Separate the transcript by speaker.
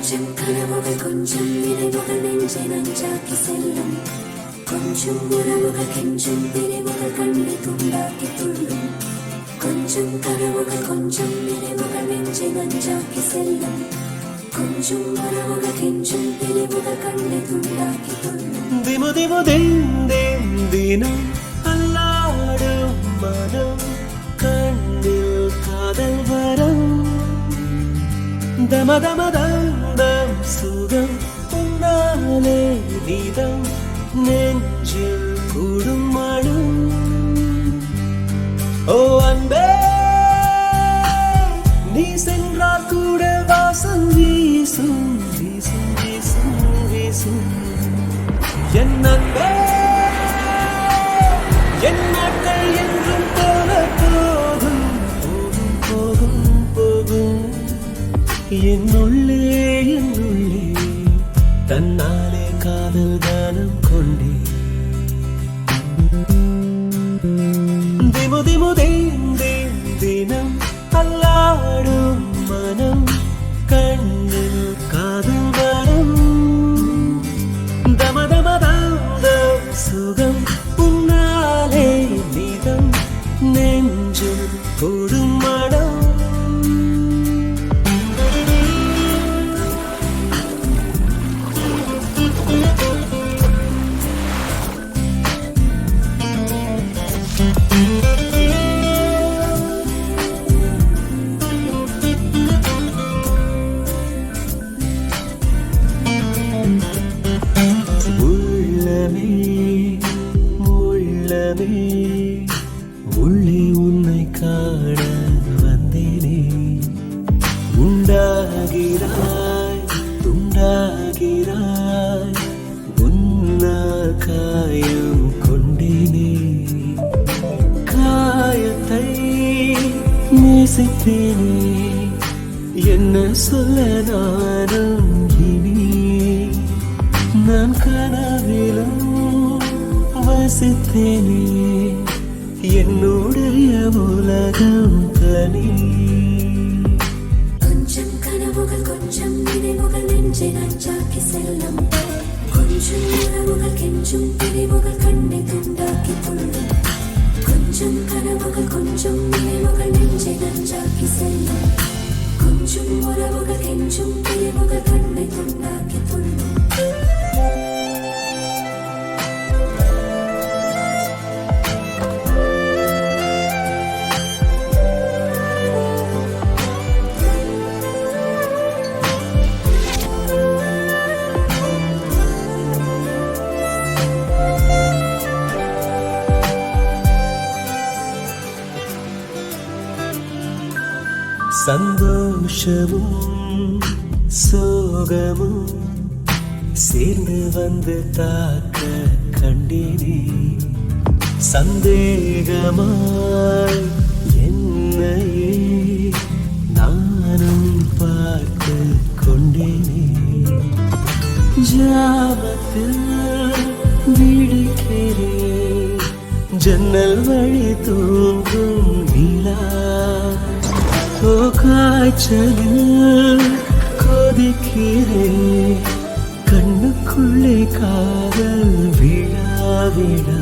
Speaker 1: கொஞ்சம் கனவுகள் கொஞ்சம் நினைவுகள் நெஞ்சை நஞ்சாக்கி செல்லும் கொஞ்சம் உறவுகள் கெஞ்சும் பிரிவுகள் கண்ணை துண்டாக்கி துள்ளும் கொஞ்சம் கனவுகள் கொஞ்சம் நினைவுகள் நெஞ்சை நஞ்சாக்கி செல்லும் கொஞ்சம் உறவுகள் கெஞ்சும் பிரிவுகள் கண்ணை துண்டாக்கி துள்ளும்
Speaker 2: திமு திமு தினம் அல்லாடும் மனம் கண்ணில் காதல் வரம் தம தம தம் சுகம் உன்னாலே நீதம் நெஞ்சில் கூடும் மனம் ஓ அன்பே நீ சென்றால் கூட வாசம் வீசும் வீசும் வீசும் வீசும் என் அன்பே என் நாட்கள் என்றும் போல போகும் போகும் போகும் போகும் என்னுள்ளே தன்னாலே காதல் தானம் கொண்டே திமு திமு தினம் அல்லாடும் மனம் கண்ணில் காதல் வரம் தம தம தம் சுகம் உன்னாலே நீதம் நெஞ்சில் கூடும் மனம் உள்ளே உன்னை காண வந்தேனே உண்டாகிறாய் துண்டாகிறாய் உன்னால் காயம் கொண்டேனே காயத்தை நேசித்தேனே என்ன சொல்ல நானும் இனி நான் கனவிலும் வசித்தேனே என்னுடைய உலகம் தனி
Speaker 1: கொஞ்சம் கனவுகள் கொஞ்சம் நினைவுகள் நெஞ்சை நஞ்சாக்கி செல்லும் கொஞ்சம் உறவுகள் கெஞ்சும் பிரிவுகள் கண்ணை துண்டாக்கி துள்ளும் கொஞ்சம் கனவுகள் கொஞ்சம் நினைவுகள் நெஞ்சை நஞ்சாக்கி செல்லும் கொஞ்சம் உறவுகள் கெஞ்சும் பிரிவுகள் கண்ணை துண்டாக்கி துள்ளும்
Speaker 2: சந்தோஷமும் சோகமும் சேர்ந்து வந்து தாக்க கண்டேனே சந்தேகமாய் என்னையே நானும் பார்த்து கொண்டேனே ஜாமத்தில் விழிக்கிறேன் ஜன்னல் வழி தூங்கும் நிலா ஓ காய்ச்சலில் கொதிக்கிறேன் கண்ணுக்குள்ளே காதல் விழா விழா